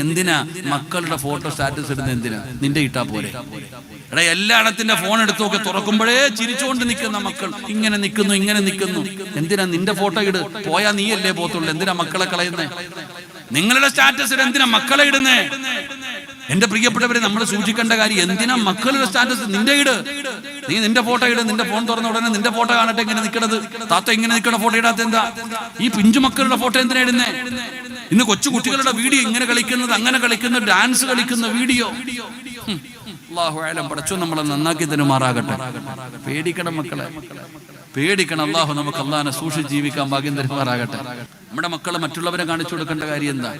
എന്തിനാ മക്കളുടെ photo status ഇടുന്ന? എന്തിനാ? നിന്റെ ഇട്ടാ പോലെ. എടാ, എല്ലായിടത്തിന്റെ ഫോൺ എടുത്തൊക്കെ തുറക്കുമ്പോഴേ ചിരിച്ചുകൊണ്ട് നിൽക്കുന്ന മക്കൾ ഇങ്ങനെ നിൽക്കുന്നു. എന്തിനാ നിന്റെ ഫോട്ടോ ഇട്? പോയാ നീയല്ലേ പോത്തുള്ളൂ. എന്തിനാ മക്കളെ കളയുന്നേ? നിങ്ങളുടെ സ്റ്റാറ്റസ് ഇട, എന്തിനാ മക്കളെ ഇടുന്നേ? എന്റെ പ്രിയപ്പെട്ടവരെ, നമ്മൾ സൂക്ഷിക്കേണ്ട കാര്യം, എന്തിനാ മക്കളുടെ സ്റ്റാറ്റസ്? നിന്റെ ഇട്, നീ നിന്റെ ഫോട്ടോ ഇട്. നിന്റെ ഫോൺ തുറന്ന ഉടനെ നിന്റെ ഫോട്ടോ കാണട്ടെ ഇങ്ങനെ നിൽക്കണത്. താത്ത ഇങ്ങനെ നിൽക്കണ ഫോട്ടോ ഇടാത്ത എന്താ? ഈ പിഞ്ചു മക്കളുടെ ഫോട്ടോ എന്തിനാ ഇടുന്നേ? ഇന്ന് കൊച്ചു കുട്ടികളുടെ വീഡിയോ ഇങ്ങനെ കളിക്കുന്നത്, അങ്ങനെ കളിക്കുന്ന, ഡാൻസ് കളിക്കുന്ന വീഡിയോ. അല്ലാഹു അലം. പടച്ചോ നമ്മളെ നന്നാക്കി തരുമാറാകട്ടെ. പേടിക്കണം മക്കളെ, പേടിക്കണം. അല്ലാഹു നമുക്ക് അല്ലാഹനെ സൂക്ഷിച്ച് ജീവിക്കാൻ ഭാഗ്യം തരുമാറാകട്ടെ. നമ്മുടെ മക്കളെ മറ്റുള്ളവരെ കാണിച്ചു കൊടുക്കേണ്ട കാര്യം എന്താ?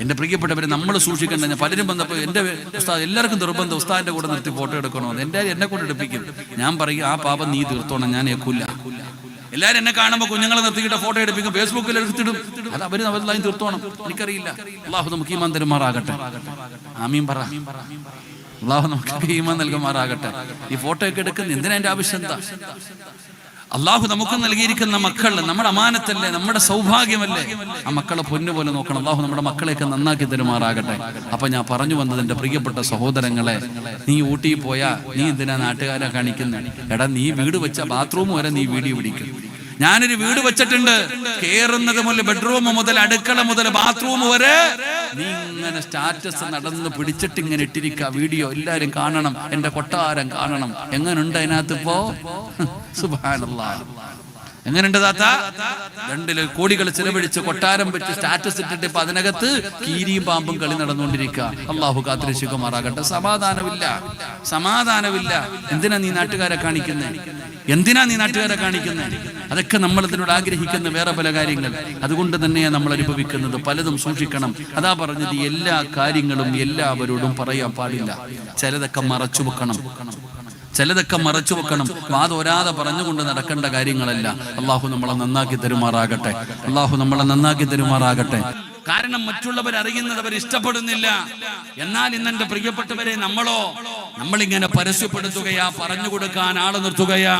എന്റെ പ്രിയപ്പെട്ടവരെ, നമ്മൾ സൂക്ഷിക്കേണ്ട. ഞാൻ പലരും വന്നപ്പോൾ എന്റെ ഉസ്താദ്, എല്ലാവർക്കും നിർബന്ധം ഉസ്താദിന്റെ കൂടെ നിർത്തി ഫോട്ടോ എടുക്കണമെന്ന്. എന്നെ കൊണ്ട് എടുപ്പിക്കും. ഞാൻ പറയും, ആ പാപം നീ തീർത്തോണം, ഞാൻ ഏക്കൂല. എല്ലാവരും എന്നെ കാണുമ്പോൾ കുഞ്ഞുങ്ങളെ നിർത്തിയിട്ട് ഫോട്ടോ എടുപ്പിക്കും, ഫേസ്ബുക്കിൽ എടുത്തിടും. അത് അവരെല്ലാം തീർത്തോണം. എനിക്കറിയില്ല. അല്ലാഹു നമുക്ക് ഈമാൻ തരുമാറാകട്ടെ. ആമീൻ പറ. അല്ലാഹു നമുക്ക് ഈമാൻ നൽകുമാറാകട്ടെ. ഈ ഫോട്ടോ ഒക്കെ എടുക്കുന്ന എന്തിനാ? എന്റെ ആവശ്യം എന്താ? അല്ലാഹു നമുക്ക് നൽകിയിരിക്കുന്ന മക്കൾ നമ്മുടെ അമാനത്തല്ലേ, നമ്മുടെ സൗഭാഗ്യമല്ലേ? ആ മക്കളെ പൊന്നുപോലെ നോക്കണം. അല്ലാഹു നമ്മുടെ മക്കളെയൊക്കെ നന്നാക്കി തരുമാറാകട്ടെ. അപ്പൊ ഞാൻ പറഞ്ഞു വന്നത്, എന്റെ പ്രിയപ്പെട്ട സഹോദരങ്ങളെ, നീ ഊട്ടിയിൽ പോയാ നീ എന്തിനാ നാട്ടുകാരെ കാണിക്കുന്നത്? എടാ, നീ വീട് വെച്ച ബാത്റൂം വരെ നീ വീഡിയോ പിടിക്കും. ഞാനൊരു വീട് വെച്ചിട്ടുണ്ട്, കേറുന്നത് മുതൽ ബെഡ്റൂം മുതൽ അടുക്കള മുതൽ ബാത്റൂം വരെ നീ ഇങ്ങനെ സ്റ്റാറ്റസ് നടന്ന് പിടിച്ചിട്ട് ഇങ്ങനെ ഇട്ടിരിക്കുക. വീഡിയോ എല്ലാരും കാണണം, എന്റെ കൊട്ടാരം കാണണം. എങ്ങനുണ്ട് അതിനകത്ത് ഇപ്പോ? സുബ്ഹാനല്ലാഹ്. എങ്ങനെയുണ്ട് താത്ത? 2 കോടികൾ ചെലവഴിച്ച് കൊട്ടാരം വെച്ച് സ്റ്റാറ്റസ് ഇട്ടിട്ട് ഇപ്പൊ അതിനകത്ത് കീരിയും പാമ്പും കളി നടന്നുകൊണ്ടിരിക്കുക. അല്ലാഹു കാത്തിരക്ഷിക്കുമാറാകട്ടെ. സമാധാനമില്ല. എന്തിനാ നീ നാട്ടുകാരെ കാണിക്കുന്നത്? അതൊക്കെ നമ്മൾ ഇതിനോട് ആഗ്രഹിക്കുന്ന വേറെ പല കാര്യങ്ങൾ. അതുകൊണ്ട് തന്നെയാണ് നമ്മൾ അനുഭവിക്കുന്നത്. പലതും സൂക്ഷിക്കണം. അതാ പറഞ്ഞത്, എല്ലാ കാര്യങ്ങളും എല്ലാവരോടും പറയാൻ പാടില്ല. ചിലതൊക്കെ മറച്ചു വെക്കണം. വാതോരാതെ പറഞ്ഞുകൊണ്ട് നടക്കേണ്ട കാര്യങ്ങളല്ല. അല്ലാഹു നമ്മളെ നന്നാക്കി തരുമാറാകട്ടെ. കാരണം മറ്റുള്ളവർ അറിയുന്നത് അവർ ഇഷ്ടപ്പെടുന്നില്ല. എന്നാൽ ഇന്നെന്റെ പ്രിയപ്പെട്ടവരെ, നമ്മളിങ്ങനെ പരസ്യപ്പെടുത്തുകയാ, പറഞ്ഞു കൊടുക്കാൻ ആള് നിർത്തുകയാ.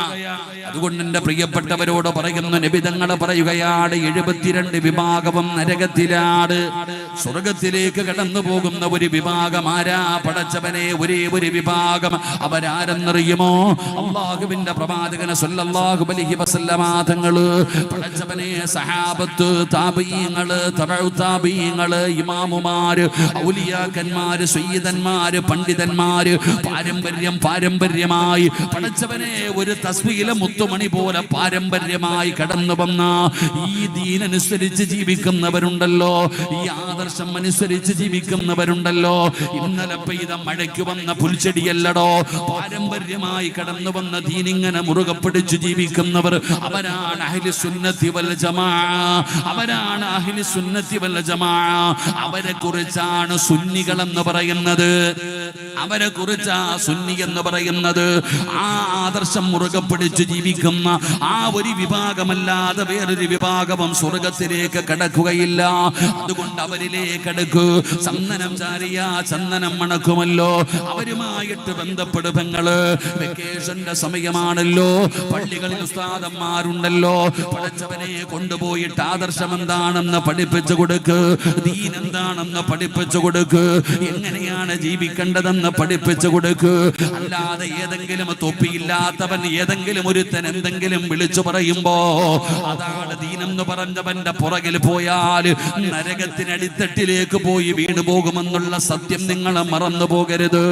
അതുകൊണ്ട് എന്റെ പ്രിയപ്പെട്ടവരോട് പറയുന്നു, നബിതങ്ങള് പറയുകയാണ്, 72 വിഭാഗവും നരകത്തിലാണ്. സ്വർഗത്തിലേക്ക് കടന്നു പോകുന്ന ഒരു വിഭാഗം ആരാ? പടച്ചവനെ, ഒരേ ഒരു വിഭാഗം. അവരാരെന്നറിയുമോ? അല്ലാഹുവിന്റെ പ്രവാചകൻ സല്ലല്ലാഹു അലൈഹി വസല്ലമ തങ്ങള്, പടച്ചവനെ, സഹാബത്ത്, താബഈങ്ങള്, തബഉ താബഈങ്ങള്, ഇമാമുമാര്, ഔലിയാക്കന്മാര്, സയ്യിദന്മാര്, പണ്ഡിതന്മാര്, പാരമ്പര്യമായി പടച്ചവനെ ഒരു തസ്ബീഹിലെ മുത്തുമണി പോലെ പാരമ്പര്യമായി കടന്നു വന്ന ഈ ദീനനുസരിച്ച് ജീവിക്കുന്നവരുണ്ടല്ലോ, ഈ ആദർശം അനുസരിച്ച് ജീവിക്കുന്നവരുണ്ടല്ലോ. ഇന്നലെ പെയ്ത മഴയ്ക്ക് വന്ന പുൽച്ചെടിയല്ലടോ, പാരമ്പര്യമായി കടന്നു വന്ന ദീനിങ്ങനെ മുറുകെ പിടിച്ചു ജീവിക്കുന്നവർ. അവരാണ് അഹ്ലുസുന്നത്തി വൽ ജമാഅ. അവരെ കുറിച്ചാണ് സുന്നികൾ എന്ന് പറയുന്നത്. ആ ആദർശം മുറുകെ പിടിച്ച് ജീവിക്കുന്ന ആ ഒരു വിഭാഗമല്ലാതെ വേറൊരു വിഭാഗവും സ്വർഗത്തിലേക്ക് കടക്കുകയില്ല. അതുകൊണ്ട് അവരിലേക്ക് അടുക്കൂ. ചന്ദനം ചാരിയ ചന്ദനം മണക്കുമല്ലോ. അവരുമായിട്ട് ബന്ധപ്പെടും. പെങ്ങള്, വെക്കേഷന്റെ സമയമാണല്ലോ, പള്ളികളിൽ ഉസ്താദന്മാരുണ്ടല്ലോ. പടച്ചവനെ കൊണ്ടുപോയിട്ട് ആദർശം എന്താണെന്ന് പഠിപ്പിച്ചു കൊടുക്ക്, ദീൻ എന്താണെന്ന് പഠിപ്പിച്ചു കൊടുക്ക്, എങ്ങനെയാണ് ജീവിക്കേണ്ടതെന്ന് പഠിപ്പിച്ചു കൊടുക്ക്. അല്ലാതെ ഏതെങ്കിലും തൊപ്പിയില്ലാത്തവൻ, ഏതെങ്കിലും ഒരുത്തൻ എന്തെങ്കിലും വിളിച്ചു പറയുമ്പോ അതാണ് ദീനെന്ന് പറഞ്ഞവന്റെ പുറകിൽ പോയാൽ നരകത്തിനടിത്തട്ടിലേക്ക് പോയി വീണു പോകുമെന്നുള്ള സത്യം നിങ്ങൾ മറന്നു പോകരുത്.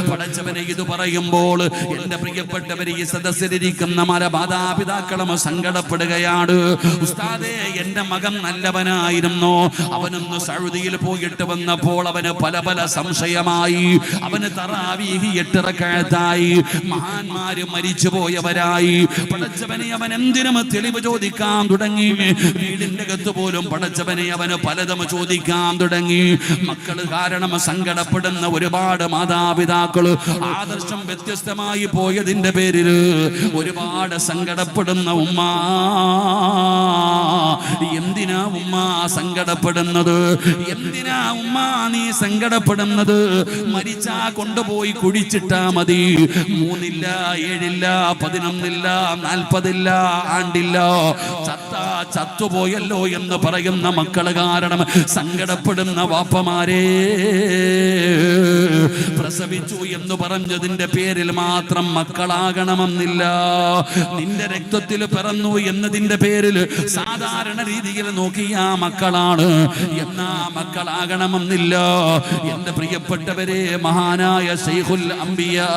പടച്ചവനെ ഇത് പറയുമ്പോൾ എന്റെ പ്രിയപ്പെട്ടവരെ, ഈ സദസ്സിലിരിക്കുന്ന മാതാപിതാക്കളും സങ്കടപ്പെടുകയാണ്. ഉസ്താദേ, എന്റെ മകൻ നല്ലവനായിരുന്നു, അവനൊന്ന് സൗദിയിൽ പോയിട്ട് വന്നപ്പോൾ അവന് പല സംശയമായി. അവന് തറാവീഹ് 8 റക്അത്തായി. മഹാന്മാര് മരിച്ചു പോയവരായി. പടച്ചവനെ, അവൻ എന്തിനും തെളിവ് ചോദിക്കാൻ തുടങ്ങി. വീടിന്റെ അകത്ത് പോലും പടച്ചവനെ അവന് പലതും ചോദിക്കാൻ തുടങ്ങി. മക്കള് കാരണം സങ്കടപ്പെടുന്ന ഒരുപാട് മാതാപിതാക്കൾ, ആദർശം വ്യത്യസ്തമായി പോയതിന്റെ പേരിൽ ഒരുപാട് സങ്കടപ്പെടുന്ന ഉമ്മ. എന്തിനാ ഉമ്മ സങ്കടപ്പെടുന്നത്? എന്തിനാ ഉമ്മ നീ സങ്കടപ്പെടുന്നത്? മരിച്ചാ കൊണ്ടുപോയി കുഴിച്ചിട്ടാ മതി. 3 ഇല്ല, 7 ഇല്ല, 11 ഇല്ല, 40 ഇല്ല, ആണ്ടില്ല, ചത്തുപോയല്ലോ എന്ന് പറയുന്ന മക്കള് കാരണം സങ്കടപ്പെടുന്ന വാപ്പമാരെ, പ്രസവിച്ചു എന്ന് പറഞ്ഞതിന്റെ പേരിൽ മാത്രം മക്കളാകണമെന്നില്ല. നിന്റെ രക്തത്തിൽ പിറന്നു എന്നതിന്റെ പേരിൽ സാധാരണ രീതിയിൽ നോക്കിയ മക്കളാണ്, എന്നാ മക്കളാകണമെന്നില്ല. എന്റെ പ്രിയപ്പെട്ടവരെ, മഹാനായ ശൈഖുൽ അംബിയാ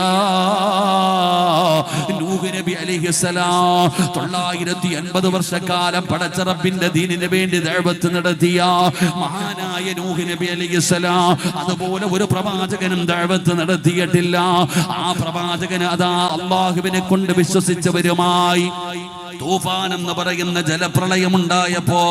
നൂഹ് നബി അലൈഹിസ്സലാം 950 വർഷക്കാലം പടച്ച റബ്ബിന്റെ ദീനിന് വേണ്ടി ദഅവത്ത് നടത്തിയ മഹാനായ നൂഹ് നബി അലൈഹിസ്സലാം അതുപോലെ ഒരു പ്രവാചകനും ദഅവത്ത് നടത്തിയിട്ടില്ല. ആ പ്രവാചകന് അതാ അല്ലാഹുവിനെ കൊണ്ട് വിശ്വസിച്ചവരുമായി തൂഫാൻ എന്ന് പറയുന്ന ജലപ്രളയമുണ്ടായപ്പോ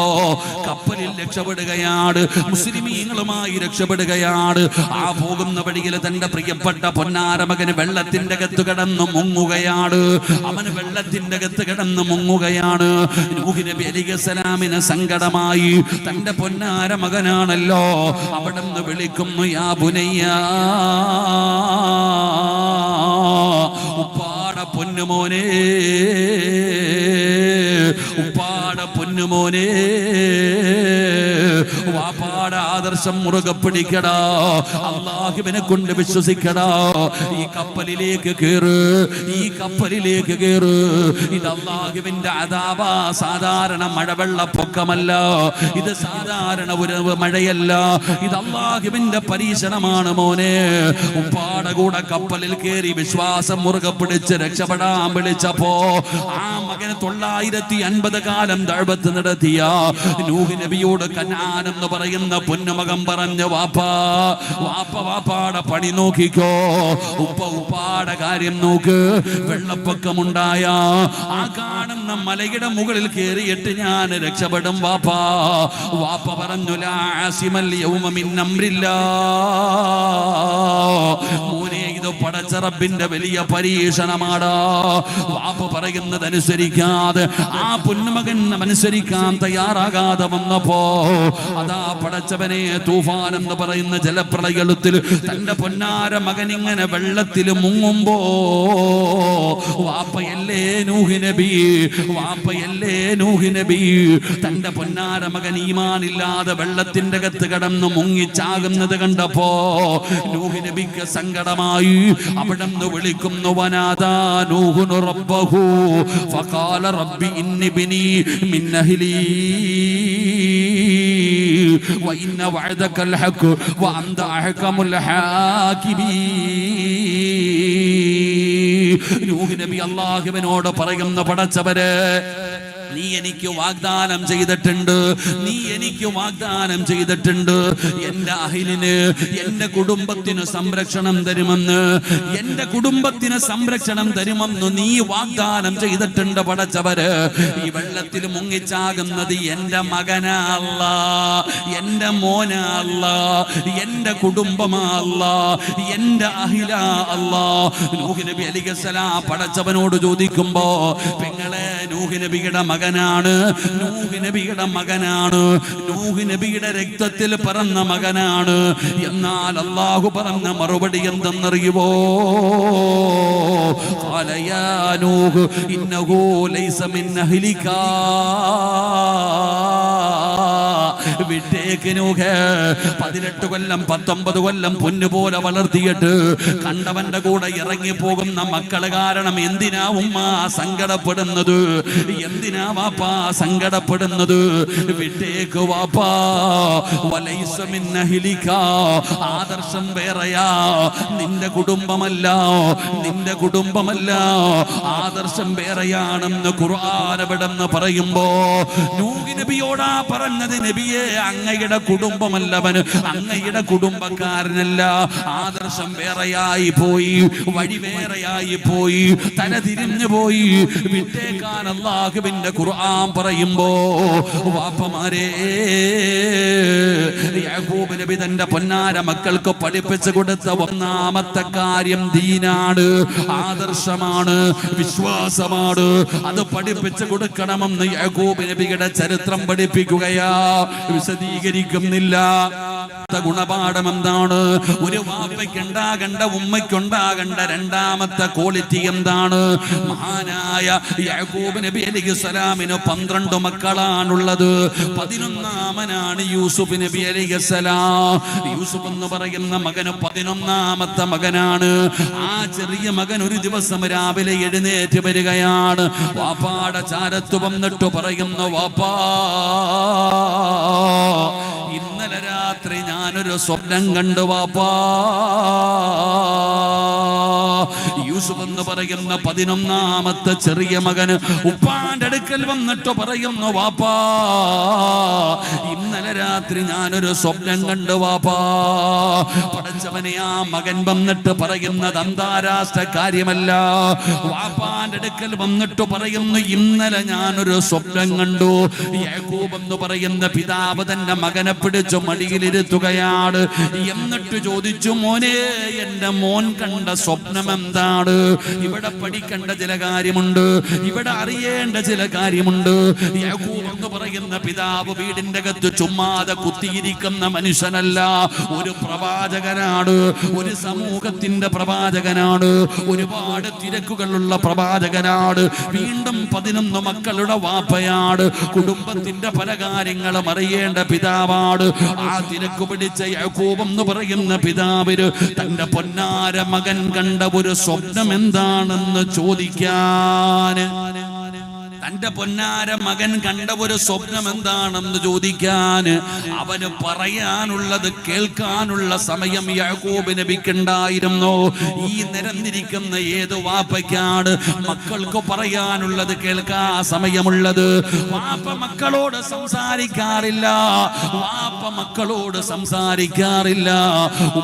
കപ്പലിൽ രക്ഷപ്പെടുകയാണ്, മുസ്ലിമീങ്ങളുമായി രക്ഷപ്പെടുകയാണ്. ആ പോകുന്ന വഴിയിൽ തന്റെ പ്രിയപ്പെട്ട പൊന്നാരമകന് വെള്ളത്തിന്റെ അകത്ത് കിടന്ന് മുങ്ങുകയാണ്. അവന് വെള്ളത്തിന്റെ അകത്ത് കിടന്ന് മുങ്ങുകയാണ്. നൂഹ് നബി അലൈഹിസ്സലാമിന് സങ്കടമായി. തന്റെ പൊന്നാരമകനാണല്ലോ, അവിടെ നിന്ന് വിളിക്കുന്നു, യാ ബുനയ്യ, ഉപ്പാട പൊന്നുമോനെ, ഉപ്പാട പൊന്നുമോനെ, വാപ്പാട ആദർശം മുറുകെ പിടിക്കടാ, അല്ലാഹുവിനെ കൊണ്ട് വിശ്വസിക്കടാ. ഈ കപ്പലിലേക്ക് കേറ്, ഈ കപ്പലിലേക്ക് കേറ്. ഇത് അല്ലാഹുവിന്റെ അദാബ, സാധാരണ മഴവെള്ളപ്പൊക്കമല്ല, ഇത് സാധാരണ ഒരു മഴയല്ല, ഇത് അല്ലാഹുവിന്റെ പരീക്ഷണമാണ് മോനെ. ഉപ്പാട കൂടെ കപ്പലിൽ കയറി വിശ്വാസം മുറുകെ പിടിച്ച് രക്ഷപ്പെടാൻ വിളിച്ചപ്പോ ആ മകന് 950 കാലം ദഅവത്ത് നടത്തിയ നൂഹ് നബിയോട് കനാൻ എന്ന് പറയുന്ന പൊന്നുമകൻ പറഞ്ഞു, വാപ്പാടെ പണി നോക്കിക്കോ, ഉപ്പാടെ കാര്യം നോക്ക്. വെള്ളപ്പൊക്കമുണ്ടായ ആ കാണുന്ന മലയുടെ മുകളിൽ കയറിയിട്ട് ഞാൻ രക്ഷപ്പെടും വാപ്പ പറഞ്ഞു, ലാ ആസിമൽ യൗമ മിൻ അംരില്ലാഹ്. മോനെ, ഇത് പടച്ച റബ്ബിന്റെ വലിയ പരീക്ഷണമാടാ. വാപ്പ പറയുന്നത് അനുസരിക്കാതെ ആ പൊന്നുമകൻ അനുസരിക്കാൻ തയ്യാറാകാതെ വന്നപ്പോ അതാ പടച്ചവനെ, തൂഫാൻ എന്ന് പറയുന്ന ജലപ്രളയത്തിൽ തന്റെ പൊന്നാര മകൻ ഇങ്ങനെ വെള്ളത്തിൽ മുങ്ങുമ്പോ വാപ്പയല്ലേ നൂഹ് നബി, വാപ്പയല്ലേ നൂഹ് നബി, തന്റെ പൊന്നാര മകൻ ഈമാനില്ലാതെ വെള്ളത്തിന്റെ അകത്ത് കിടന്ന് മുങ്ങിച്ചാകുന്നത് കണ്ടപ്പോ നൂഹ് നബിക്ക് സങ്കടമായി. അവിടെ നിന്ന് വിളിക്കുന്നു, വനാദാ നൂഹുൻ റബ്ബഹു ഫഖാല റബ്ബി ഇന്നി ബിനി മിൻ അഹ്ലി വഇന്ന വഅദകൽ ഹഖ് വഅന്ത അഹ്കമുൽ ഹാകിമീൻ. നൂഹ് നബി അല്ലാഹുവിനോട് പറയുന്ന, പടച്ചവരെ, നീ എനിക്ക് വാഗ്ദാനം ചെയ്തിട്ടുണ്ട്, നീ എനിക്ക് വാഗ്ദാനം ചെയ്തിട്ടുണ്ട്, എന്റെ അഹിലിന്, എന്റെ കുടുംബത്തിന് സംരക്ഷണം തരുമെന്ന്, എന്റെ കുടുംബത്തിന് സംരക്ഷണം തരുമെന്ന് നീ വാഗ്ദാനം ചെയ്തിട്ടുണ്ട്. പടച്ചവര്, ഈ വെള്ളത്തിൽ മുങ്ങിച്ചാകുന്നത് എന്റെ മകനല്ല, എന്റെ മോനല്ല, എന്റെ കുടുംബമല്ല, എന്റെ അഹില അല്ല. നൂഹ് നബി അലൈഹിസ്സലാം പടച്ചവനോട് ചോദിക്കുമ്പോ, പെങ്ങളെ, നൂഹ് നബിയുടെ മകനാണ്, നൂഹ് നബിയുടെ മകനാണ്, നൂഹ് നബിയുടെ രക്തത്തിൽ പിറന്ന മകനാണ്. എന്നാൽ അല്ലാഹു പറഞ്ഞ മറുപടി എന്തെന്നറിയുമോ? ഖാല യാ നൂഹ് ഇന്നഹു ലൈസ മിൻ അഹ്ലിക. വിട്ടേക്ക് നൂഹ്, 18 കൊല്ലം 19 കൊല്ലം പൊന്നുപോലെ വളർത്തിയിട്ട് കണ്ടവന്റെ കൂടെ ഇറങ്ങി പോകുന്ന മക്കള് കാരണം എന്തിനാ ഉമ്മ സങ്കടപ്പെടുന്നത്? എന്തിനാ വാപ്പാ സങ്കടപ്പെടുന്നത്? വിട്ടേക്ക് വാപ്പാ. വലൈസ മിൻ അഹ്ലിക. ആദർശം വേറെയാ, നിന്റെ കുടുംബമല്ല, നിന്റെ കുടുംബമല്ല, ആദർശം വേറെയാണെന്ന് ഖുർആൻ എവിടെന്ന് പറയുമ്പോ നൂഹ് നബിയോടാ പറഞ്ഞത്, നബിയെ, അങ്ങയുടെ കുടുംബമല്ലവന്, അങ്ങയുടെ കുടുംബക്കാരനല്ല, ആദർശം വേറെയായി പോയി, വഴി വേറെയായി പോയി, തല തിരിഞ്ഞു പോയി. വിട്ടേക്കാൻ അല്ലാഹുവിന്റെ ഖുർആൻ പറയുമ്പോ വാപ്പമാരെ, യാക്കൂബ് നബി തന്റെ പൊന്നാര മക്കൾക്ക് പഠിപ്പിച്ചു കൊടുത്ത ഒന്നാമത്തെ കാര്യം ദീനാണ്, ആദർശമാണ്, വിശ്വാസമാണ്. അത് പഠിപ്പിച്ചു കൊടുക്കണമെന്ന് യാക്കൂബ് നബിയുടെ ചരിത്രം പഠിപ്പിക്കുകയാ, വിശദീകരിക്കുന്നില്ല. ഗുണപാഠം എന്താണ്? ഒരു വാപ്പയ്ക്കുണ്ടാകേണ്ട ഉമ്മയ്ക്കുണ്ടാകേണ്ട രണ്ടാമത്തെ ക്വാളിറ്റി എന്താണ്? മഹാനായ യാക്കൂബ് നബി അലൈഹിസ്സലാമിന് 12 മക്കളാണുള്ളത്. 11ാമനാണ് യൂസുഫ് നബി അലൈഹിസ്സലാം. യൂസുഫ് എന്ന് പറയുന്ന മകന് 11ാമത്തെ മകനാണ്. ആ ചെറിയ മകൻ ഒരു ദിവസം രാവിലെ എഴുന്നേറ്റ് വരികയാണ്. വാപ്പാടെ ചാരത്ത് വന്നിട്ട് പറയുന്നു, വാപ്പാ, ഇന്നലെ രാത്രി ഞാനൊരു സ്വപ്നം കണ്ടു വാപ്പാ. യൂസുഫ് എന്ന് പറയുന്ന 11ാമത്തെ ചെറിയ മകന് ഉപ്പാന്റെ അടുക്കൽ വന്നിട്ട് പറയുന്നു, വാപ്പാ, ഇന്നലെ രാത്രി ഞാനൊരു സ്വപ്നം കണ്ടു വാപ്പാ. പടച്ചവനെ, ആ മകൻ വന്നിട്ട് പറയുന്നത് അന്താരാഷ്ട്ര കാര്യമല്ല. വാപ്പാന്റെ അടുക്കൽ വന്നിട്ട് പറയുന്നു, ഇന്നലെ ഞാനൊരു സ്വപ്നം കണ്ടു. യാക്കൂബ് എന്ന് പറയുന്ന പിതാവ് തന്റെ മകനെ പിടിച്ചു മടിയിലിരുത്തുകയാണ്. എന്നിട്ട് ചോദിച്ചു, മോനെ, എന്റെ മോൻ കണ്ട സ്വപ്നം എന്താണ്? ഇവിടെ പഠിക്കേണ്ട ചില കാര്യമുണ്ട്, ഇവിടെ അറിയേണ്ട ചില കാര്യമുണ്ട്. യാക്കൂബ് എന്ന് പറയുന്ന പിതാവ് വീടിന്റെ അകത്ത് ചുമ്മാതെ കുത്തിയിരിക്കുന്ന മനുഷ്യനല്ല, ഒരു പ്രവാചകനാണ്, ഒരു സമൂഹത്തിന്റെ പ്രവാചകനാണ്, ഒരുപാട് തിരക്കുകളുള്ള പ്രവാചകനാണ്. വീണ്ടും 11 മക്കളുടെ വാപ്പയാണ്, കുടുംബത്തിന്റെ പല കാര്യങ്ങളും അറിയേണ്ട പിതാവാണ്. ആ തിരക്ക് പിടിച്ച യാക്കൂബ് എന്ന് പറയുന്ന പിതാവിന് തന്റെ പൊന്നാര മകൻ കണ്ട ഒരു സ്വപ്നം എന്താണെന്ന് ചോദിക്കാൻ, തന്റെ പൊന്നാര മകൻ കണ്ട ഒരു സ്വപ്നം എന്താണെന്ന് ചോദിക്കാൻ, അവന് പറയാനുള്ളത് കേൾക്കാനുള്ള സമയം യാക്കൂബ് നബിക്കുണ്ടായിരുന്നു. ഈ നിരന്നിരിക്കുന്ന ഏത് വാപ്പയ്ക്കാണ് മക്കൾക്ക് പറയാനുള്ളത് കേൾക്കാൻ സമയമുള്ളത്? വാപ്പ മക്കളോട് സംസാരിക്കാറില്ല, വാപ്പ മക്കളോട് സംസാരിക്കാറില്ല.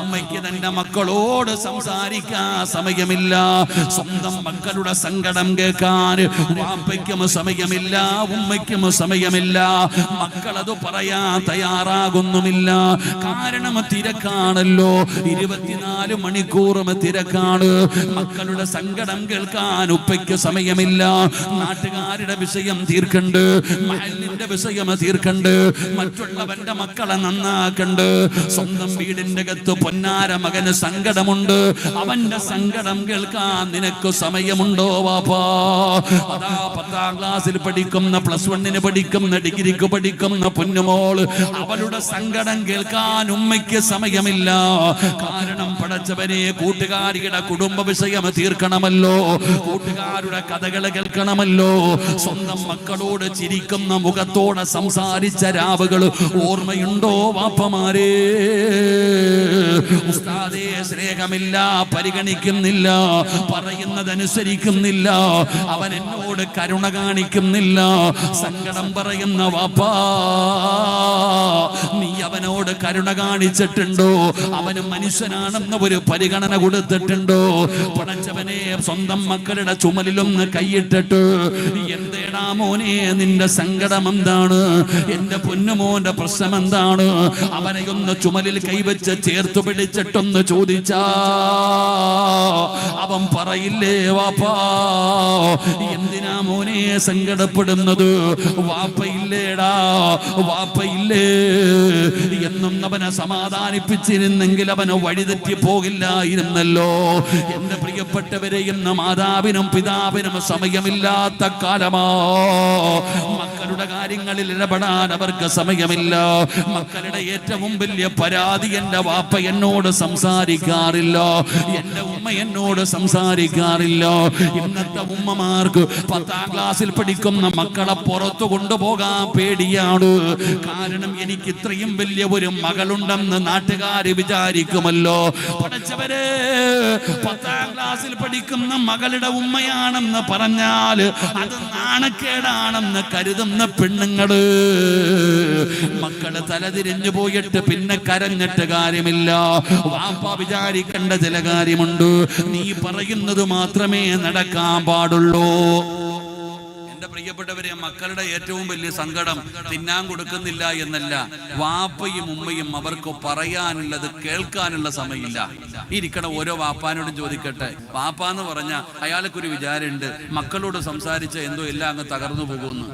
ഉമ്മയ്ക്ക് തന്റെ മക്കളോട് സംസാരിക്കാൻ സമയമില്ല. സ്വന്തം മക്കളുടെ സങ്കടം കേൾക്കാൻ വാപ്പയ്ക്കും സമയമില്ല, ഉമ്മയ്ക്കും സമയമില്ല. മക്കളത് പറയാൻ തയ്യാറാകുന്നുമില്ല. കാരണം തിരക്കാണല്ലോ, 24 മണിക്കൂറും തിരക്കാണ്. മക്കളുടെ സങ്കടം കേൾക്കാൻ ഉപ്പയ്ക്ക് സമയമില്ല. നാട്ടുകാരുടെ വിഷയം തീർക്കണ്ട്, മഹല്ലിന്റെ വിഷയം തീർക്കണ്ട്, മറ്റുള്ളവന്റെ മക്കളെ നന്നാക്കണ്ട്. സ്വന്തം വീടിന്റെ അകത്ത് പൊന്നാര മകന് സങ്കടമുണ്ട്, അവന്റെ സങ്കടം കേൾക്കാൻ നിനക്ക് സമയമുണ്ടോ വാപ്പാ? അതാ 10ാം ക്ലാസ്സിൽ പഠിക്കുന്ന, +1 പഠിക്കുന്ന, ഡിഗ്രിക്ക് പഠിക്കുന്ന പൊന്നുമോള്, അവളുടെ സങ്കടം കേൾക്കാൻ ഉമ്മയ്ക്ക് സമയമില്ല. കാരണം പടച്ചവനെ, കൂട്ടുകാരിയുടെ കുടുംബ വിഷയം തീർക്കണമല്ലോ, കൂട്ടുകാരുടെ കഥകൾ കേൾക്കണമല്ലോ. സ്വന്തം മക്കളോട് ചിരിക്കുന്ന മുഖത്തോടെ സംസാരിച്ച രാവുകൾ ഓർമ്മയുണ്ടോ വാപ്പമാരെ? ഉസ്താദേ, സ്നേഹമില്ല, പരിഗണിക്കുന്നില്ല, പറയുന്നതനുസരിക്കുന്നില്ല, അവൻ എന്നോട് കരുണ കാണിക്കുന്നില്ല. സങ്കടം പറയുന്ന വാപ്പാ, നീ അവനോട് കരുണ കാണിച്ചിട്ടുണ്ടോ? അവന് മനുഷ്യനാണെന്ന് ഒരു പരിഗണന കൊടുത്തിട്ടുണ്ടോ? പടച്ചവനെ, സ്വന്തം മക്കളുടെ ചുമലിലൊന്ന് കൈയിട്ടിട്ട്, എന്തേടാ മോനെ നിന്റെ സങ്കടം എന്താണ്? എന്റെ പൊന്നുമോന്റെ പ്രശ്നം എന്താണ്? അവനെ ഒന്ന് ചുമലിൽ കൈവച്ച് ചേർത്ത് പിടിച്ചിട്ടൊന്ന് ചോദിച്ചാ അവൻ പറയില്ലേ, വാപ്പാ, എന്തിനാ മോനെ സങ്കടപ്പെടുന്നത്? വാപ്പയില്ലേടാ, വാപ്പയില്ലേ എന്നും അവനെ സമാധാനിപ്പിച്ചിരുന്നെങ്കിൽ അവന് വഴിതെറ്റി പോകില്ലായിരുന്നല്ലോ. എന്റെ പ്രിയപ്പെട്ടവരെ, ഇന്ന് മാതാവിനും പിതാവിനും സമയമില്ലാത്ത കാലമാ. മക്കളുടെ കാര്യങ്ങളിൽ ഇടപെടാൻ അവർക്ക് സമയമില്ല. മക്കളുടെ ഏറ്റവും വലിയ പരാതി, എന്റെ വാപ്പ എന്നോട് സംസാരിക്കാറില്ല, എന്റെ ഉമ്മ എന്നോട് സംസാരിക്കാറില്ല. ഇന്നത്തെ ഉമ്മമാർക്ക് 10ാം ക്ലാസ്സിൽ പഠിക്കുന്ന മക്കളെ പുറത്തു കൊണ്ടുപോകാൻ പേടിയാണ്. കാരണം എനിക്ക് ഇത്രയും വലിയ ഒരു മകളുണ്ടെന്ന് നാട്ടുകാര് വിചാരിക്കുമല്ലോ. പഠിച്ചവരെ, 10ാം ക്ലാസ്സിൽ പഠിക്കുന്ന മകളുടെ ഉമ്മയാണെന്ന് പറഞ്ഞാൽ അത് നാണക്കേടാണെന്ന് കരുതുന്ന പെണ്ണുങ്ങള്, മക്കള് തലതിരിഞ്ഞു പോയിട്ട് പിന്നെ കരഞ്ഞിട്ട് കാര്യമില്ല. വാപ്പ വിചാരിക്കേണ്ട ചില കാര്യമുണ്ട്. നീ പറയുന്നത് മാത്രമേ നടക്കാൻ പാടുള്ളൂ. എന്റെ പ്രിയപ്പെട്ടവരെ, മക്കളുടെ ഏറ്റവും വലിയ സങ്കടം തിന്നാൻ കൊടുക്കുന്നില്ല എന്നല്ല, വാപ്പയും ഉമ്മയും അവർക്ക് പറയാനുള്ളത് കേൾക്കാനുള്ള സമയമില്ല. ഇരിക്കണ ഓരോ വാപ്പാനോടും ചോദിക്കട്ടെ, വാപ്പാന്ന് പറഞ്ഞ അയാൾക്കൊരു വിചാരമുണ്ട്, മക്കളോട് സംസാരിച്ച എന്തോ എല്ലാം അങ്ങ് തകർന്നു പോകുന്നു.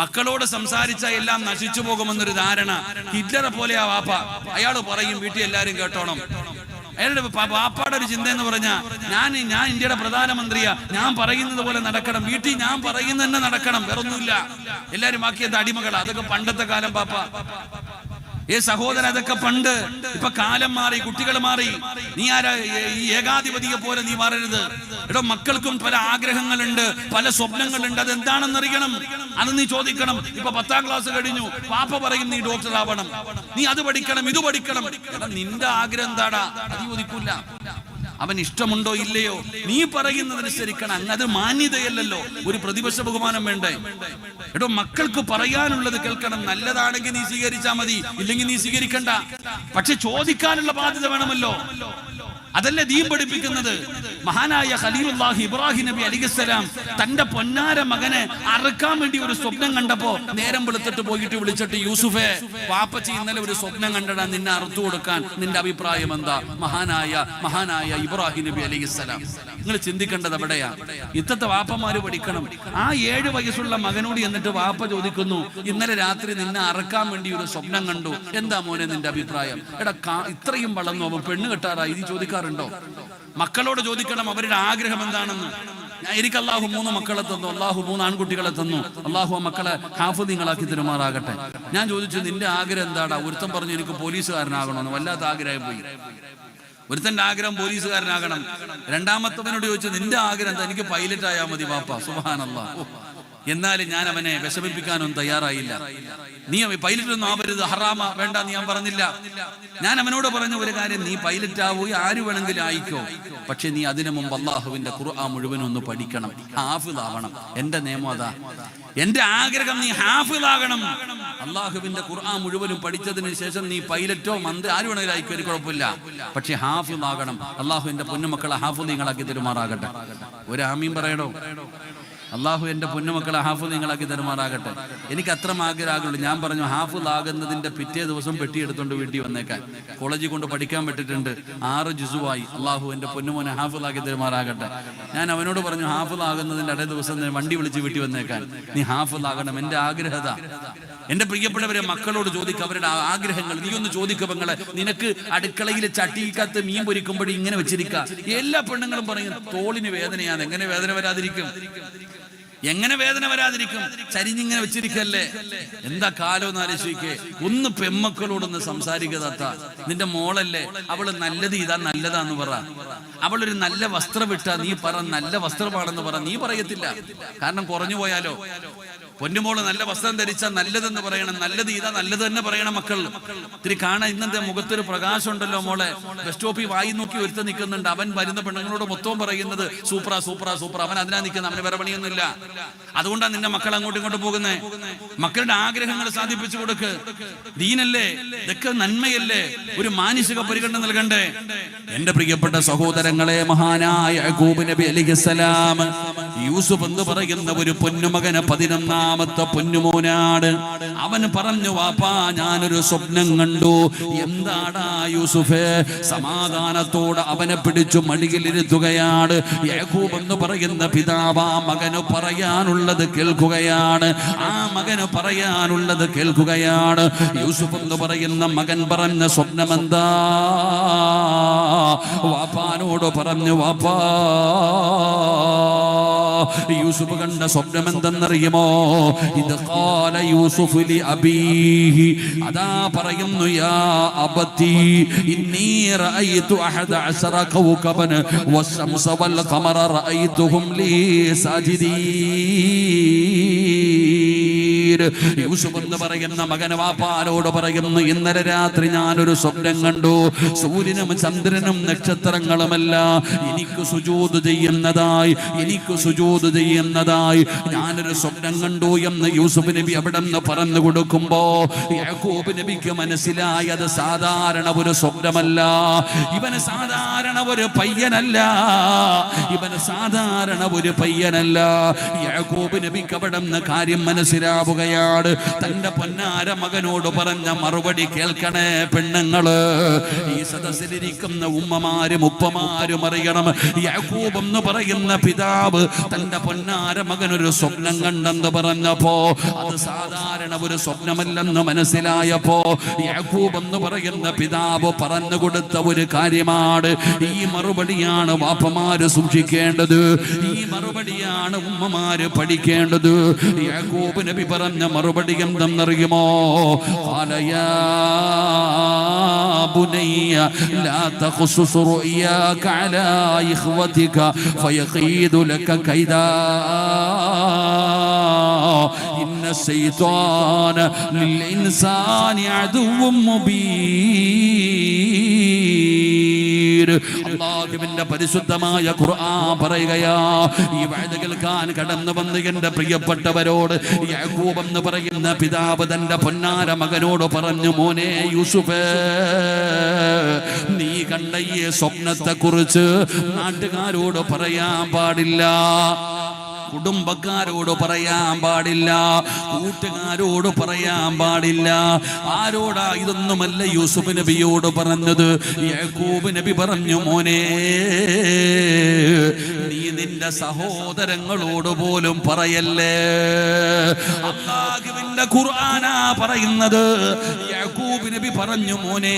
മക്കളോട് സംസാരിച്ച എല്ലാം നശിച്ചു പോകുമെന്നൊരു ധാരണ. ഹിറ്റ്ലറെ പോലെയാ വാപ്പ. അയാൾ പറയും വീട്ടിൽ എല്ലാരും കേട്ടോണം. അയാളുടെ വാപ്പാടെ ഒരു ചിന്ത എന്ന് പറഞ്ഞാൽ ഞാൻ ഇന്ത്യയുടെ പ്രധാനമന്ത്രിയാ, ഞാൻ പറയുന്നത് പോലെ നടക്കണം, വീട്ടിൽ ഞാൻ പറയുന്നത് തന്നെ നടക്കണം, വേറൊന്നുമില്ല. എല്ലാരും ബാക്കിയത് അടിമകളാ. അതൊക്കെ പണ്ടത്തെ കാലം പാപ്പ. സഹോദരൻ, അതൊക്കെ പണ്ട്. ഇപ്പൊ കാലം മാറി, കുട്ടികൾ മാറി. നീ ആരാ ഈ ഏകാധിപതിയെ പോലെ നീ മാറരുത്. എടോ, മക്കൾക്കും പല ആഗ്രഹങ്ങളുണ്ട്, പല സ്വപ്നങ്ങളുണ്ട്. അതെന്താണെന്നറിയണം, അത് നീ ചോദിക്കണം. ഇപ്പൊ 10ാം ക്ലാസ് കഴിഞ്ഞു, പാപ്പ പറയും നീ ഡോക്ടർ ആവണം, നീ അത് പഠിക്കണം, ഇത് പഠിക്കണം. എടാ, നിന്റെ ആഗ്രഹം എന്താടാ? അത് ചോദിക്കൂല. അവൻ ഇഷ്ടമുണ്ടോ ഇല്ലയോ നീ പറയുന്നതനുസരിക്കണം. അങ്ങത് മാന്യതയല്ലല്ലോ, ഒരു പ്രതിപക്ഷ ബഹുമാനം വേണ്ടേ? എടോ, മക്കൾക്ക് പറയാനുള്ളത് കേൾക്കണം. നല്ലതാണെങ്കിൽ നീ സ്വീകരിച്ചാൽ മതി, ഇല്ലെങ്കിൽ നീ സ്വീകരിക്കണ്ട. പക്ഷെ ചോദിക്കാനുള്ള ബാധ്യത വേണമല്ലോ. അതല്ലേ ദീൻ പഠിപ്പിക്കുന്നത്. മഹാനായ ഖലീലുല്ലാഹി ഇബ്രാഹിം നബി അലൈഹിസ്സലാം തന്റെ പൊന്നാര മകനെ അറുക്കാൻ വേണ്ടി ഒരു സ്വപ്നം കണ്ടപ്പോ നേരം വെളുത്തിട്ട് പോയിട്ട് വിളിച്ചിട്ട്, യൂസുഫേ, വാപ്പച്ചി ഇന്നലെ ഒരു സ്വപ്നം കണ്ടടാ, നിന്നെ അറുത്തു കൊടുക്കാൻ, നിന്റെ അഭിപ്രായം എന്താ? മഹാനായ ഇബ്രാഹിം നബി അലൈഹിസ്സലാം. നിങ്ങൾ ചിന്തിക്കേണ്ടത് എവിടെയാ? ഇത്തത്തെ വാപ്പമാര് പഠിക്കണം. ആ 7 വയസ്സുള്ള മകനോട് എന്നിട്ട് വാപ്പ ചോദിക്കുന്നു, ഇന്നലെ രാത്രി നിന്നെ അറുക്കാൻ വേണ്ടി ഒരു സ്വപ്നം കണ്ടു, എന്താ മോനെ നിന്റെ അഭിപ്രായം? എടാ, ഇത്രയും വളർന്നു, അവൻ പെണ്ണ് കെട്ടാറായി, ഇത് ചോദിക്കാറുണ്ടോ? മക്കളോട് ചോദിക്കണം അവരുടെ ആഗ്രഹം എന്താണെന്ന്. എനിക്ക് അള്ളാഹു 3 മക്കളെ തന്നു, അള്ളാഹു 3 ആൺകുട്ടികളെ തന്നു. അള്ളാഹു ആ മക്കളെ ഹാഫിളീങ്ങളാക്കി തരുമാറാകട്ടെ. ഞാൻ ചോദിച്ചു, നിന്റെ ആഗ്രഹം എന്താടാ? ഒരുത്തൻ പറഞ്ഞു എനിക്ക് പോലീസുകാരനാകണമെന്ന്. വല്ലാത്ത ആഗ്രഹമായി പോയി. ഒരുത്തന്റെ ആഗ്രഹം പോലീസുകാരനാകണം. രണ്ടാമത്തവനോട് ചോദിച്ചു, നിന്റെ ആഗ്രഹം എന്താ? എനിക്ക് പൈലറ്റ് ആയാൽ മതി വാപ്പ. സുബ്ഹാനല്ലാഹ്. എന്നാലും ഞാൻ അവനെ വിഷമിപ്പിക്കാനൊന്നും തയ്യാറായില്ല. നീ പൈലറ്റൊന്നും ആവരുത്, ഹറാമ, വേണ്ട എന്ന് ഞാൻ പറഞ്ഞില്ല. ഞാൻ അവനോട് പറഞ്ഞ ഒരു കാര്യം, നീ പൈലറ്റ് ആവുകയോ ആര് വേണമെങ്കിലും ആയിക്കോ, പക്ഷെ നീ അതിനു മുമ്പ് അള്ളാഹുവിന്റെ ഖുർആൻ മുഴുവൻ ഒന്ന് പഠിക്കണം, ഹാഫിളാവണം. എന്റെ നിയമം അതാ, എന്റെ ആഗ്രഹം നീ ഹാഫിളാകണം. അള്ളാഹുവിന്റെ ഖുർആൻ മുഴുവനും പഠിച്ചതിന് ശേഷം നീ പൈലറ്റോ മന്ത്രി ആര് വേണമെങ്കിലും ആയിക്കോ, ഒരു കുഴപ്പമില്ല, പക്ഷെ ഹാഫിളാകണം. അള്ളാഹുവിന്റെ പൊന്നുമക്കളെ ഹാഫിളീങ്ങളാക്കി തരുമാറാകട്ടെ. ഒരു ആമീൻ പറയണോ? അള്ളാഹു എൻ്റെ പൊന്നുമക്കളെ ഹാഫിളീങ്ങളാക്കി തരുമാറാകട്ടെ. എനിക്ക് അത്ര ആഗ്രഹമുള്ളൂ. ഞാൻ പറഞ്ഞു, ഹാഫിളാകുന്നതിന്റെ പിറ്റേ ദിവസം പെട്ടിയെടുത്തോണ്ട് വീട്ടിൽ വന്നേക്കാൻ. കോളേജിൽ കൊണ്ട് പഠിക്കാൻ പറ്റിയിട്ടുണ്ട്, 6 ജുസുവായി. അള്ളാഹു എൻ്റെ പൊന്നുമോനെ ഹാഫിളാക്കി തരുമാറാകട്ടെ. ഞാൻ അവനോട് പറഞ്ഞു, ഹാഫിളാകുന്നതിന്റെ അതേ ദിവസം വണ്ടി വിളിച്ച് വീട്ടിൽ വന്നേക്കാൻ. നീ ഹാഫിളാകണം, എൻ്റെ ആഗ്രഹത. എന്റെ പ്രിയപ്പെട്ടവരെ, മക്കളോട് ചോദിക്കുക അവരുടെ ആഗ്രഹങ്ങൾ. നീ ഒന്ന് ചോദിക്കുക പെങ്ങളെ, നിനക്ക് അടുക്കളയിൽ ചട്ടിക്കകത്ത് മീൻ പൊരിക്കുമ്പോഴും ഇങ്ങനെ വെച്ചിരിക്കുക. എല്ലാ പെണ്ണുങ്ങളും പറയും തോളിന് വേദനയാണ്. എങ്ങനെ വേദന വരാതിരിക്കും? എങ്ങനെ വേദന വരാതിരിക്കും? ചരിഞ്ഞിങ്ങനെ വെച്ചിരിക്കല്ലേ. എന്താ കാലം എന്ന് ആലോചിക്കേ. ഒന്ന് പെമ്മക്കളോടൊന്ന് സംസാരിക്കതാത്ത. നിന്റെ മോളല്ലേ, അവള് നല്ലത് ഇതാ നല്ലതാന്ന് പറ. അവളൊരു നല്ല വസ്ത്രം ഇട്ടാ നീ പറ നല്ല വസ്ത്രമാണെന്ന് പറ. നീ പറയത്തില്ല, കാരണം കുറഞ്ഞു പോയാലോ. പൊന്നുമോള് നല്ല വസ്ത്രം ധരിച്ചാൽ നല്ലതെന്ന് പറയണം, നല്ലത് ഇതാ നല്ലത് തന്നെ പറയണം. മക്കൾ ഇത്തിരി കാണാൻ ഇന്നത്തെ മുഖത്തൊരു പ്രകാശം ഉണ്ടല്ലോ. മോളെ, ബസ് സ്റ്റോപ്പിൽ വായി നോക്കി ഒരുത്ത നിൽക്കുന്നുണ്ട്. അവൻ വരുന്ന പെണ്ണുങ്ങളോട് മൊത്തവും പറയുന്നത് സൂപ്പറാ സൂപ്പറാ സൂപ്പർ. അവൻ അതിനാ നിൽക്കുന്നത്, അവന് വേറെ പണിയൊന്നുമില്ല. അതുകൊണ്ടാണ് നിന്റെ മക്കൾ അങ്ങോട്ടും ഇങ്ങോട്ട് പോകുന്നത്. മക്കളുടെ ആഗ്രഹങ്ങൾ സാധിപ്പിച്ചു കൊടുക്ക്. ദീനല്ലേ, ഇതൊക്കെ നന്മയല്ലേ, ഒരു മാനുഷിക പരിഗണന നൽകണ്ടേ? എന്റെ പ്രിയപ്പെട്ട സഹോദരങ്ങളെ, മഹാനായ യാക്കൂബ് നബി അലൈഹിസ്സലാം യൂസുഫ് എന്ന് പറയുന്ന ഒരു പൊന്നുമകന് 11ാമത്തെ പൊന്നുമോനാണ്. അവൻ പറഞ്ഞു, വാപ്പാ, ഞാനൊരു സ്വപ്നം കണ്ടു. എന്താടാ യൂസുഫേ? സമാധാനത്തോടെ അവനെ പിടിച്ചു മടിയിലിരുത്തുകയാണ്. യാക്കൂബ് എന്ന് പറയുന്ന പിതാവ് ആ മകന് പറയാനുള്ളത് കേൾക്കുകയാണ്. ആ മകന് പറയാനുള്ളത് കേൾക്കുകയാണ്. യൂസുഫ് എന്ന് പറയുന്ന മകൻ പറഞ്ഞ സ്വപ്നം എന്താ? വാപ്പാനോട് പറഞ്ഞു, വാപ്പാ, യൂസുഫ് കണ്ട സ്വപ്നം എന്തെന്നറിയുമോ? ഇത് ഖാല യൂസുഫ് ലി അബീഹി, അതാ പറയുന്നു, യാ അബതി ഇന്നി റഅയ്തു 11 കൗകബൻ വശംസ വൽ ഖമറ റഅയ്തുഹും ലീ സാജിദീൻ. യൂസുഫ് എന്ന് പറയുന്ന മകൻ വാപ്പാനോട് പറയുന്നു, ഇന്നലെ രാത്രി ഞാനൊരു സ്വപ്നം കണ്ടു. സൂര്യനും ചന്ദ്രനും നക്ഷത്രങ്ങളുമല്ല എനിക്ക് സുജൂദ് ചെയ്യുന്നതായി, എനിക്ക് സുജൂദ് ചെയ്യുന്നതായി ഞാനൊരു സ്വപ്നം കണ്ടു എന്ന് യൂസുഫ് നബി അവിടെ നിന്ന് പറഞ്ഞു കൊടുക്കുമ്പോ യാക്കൂബ് നബിക്ക് മനസ്സിലായി, അത് സാധാരണ ഒരു സ്വപ്നമല്ല. ഇവന് സാധാരണ ഒരു പയ്യനല്ല, ഇവന് സാധാരണ ഒരു പയ്യനല്ല. യാക്കൂബ് നബിക്ക് അവിടെ നിന്ന് കാര്യം മനസ്സിലാവുക. പ്രയാസിക്കുകയാണ്. തന്റെ പൊന്നാര മകനോട് പറഞ്ഞ മറുപടി കേൾക്കണേ പെണ്ണുങ്ങള്, ഈ സദസ്സിലിരിക്കുന്ന ഉമ്മമാരും ഉപ്പമാരും അറിയണം. യാക്കൂബ് എന്ന് പറയുന്ന പിതാവ് തന്റെ പൊന്നാര മകനൊരു സ്വപ്നം കണ്ടെന്ന് പറഞ്ഞപ്പോ അത് സാധാരണ ഒരു സ്വപ്നമല്ലെന്ന് മനസ്സിലായപ്പോ യാക്കൂബ് എന്ന് പറയുന്ന പിതാവ് പറഞ്ഞു കൊടുത്ത ഒരു കാര്യമാണ്. ഈ മറുപടിയാണ് വാപ്പമാര് സൂക്ഷിക്കേണ്ടത്, ഈ മറുപടിയാണ് ഉമ്മമാര് പഠിക്കേണ്ടത്. യാക്കൂബ് നബി പറഞ്ഞ മറുപടി എന്തെന്നറിയുമോ? ഖാലയാ ബുനയ്യ ലാ തഖ്സുസ് റുയാക അലാ ഇഖ്വതിക ഫയഖീദു ലക കൈദാ ഇന്ന ശൈത്വാന ലിൽ ഇൻസാനി അദുവ്വുൻ മുബീൻ. അല്ലാഹുവിന്റെ പരിശുദ്ധമായ ഖുർആൻ പറയുകയാ, ഈ വഅദ കേൾക്കാൻ കടന്നു വന്ന് എന്റെ പ്രിയപ്പെട്ടവരോട് യാക്കൂബ് എന്ന് പറയുന്ന പിതാവ് തന്റെ പൊന്നാര മകനോട് പറഞ്ഞു, മോനെ യൂസുഫേ, നീ കണ്ട ഈ സ്വപ്നത്തെ കുറിച്ച് നാട്ടുകാരോട് പറയാൻ പാടില്ല, കുടുംബക്കാരോട് പറയാൻ പാടില്ല, കൂട്ടുകാരോട് പറയാൻ പാടില്ല. ആരോടാ? ഇതൊന്നുമല്ല യൂസുഫ് നബിയോട് പറഞ്ഞത്. യാക്കൂബ് നബി പറഞ്ഞു, മോനെ, നീ നിന്റെ സഹോദരങ്ങളോട് പോലും പറയല്ലേ. അല്ലാഹുവിന്റെ ഖുർആനാ പറയുന്നത്. യാക്കൂബ് നബി പറഞ്ഞു, മോനെ,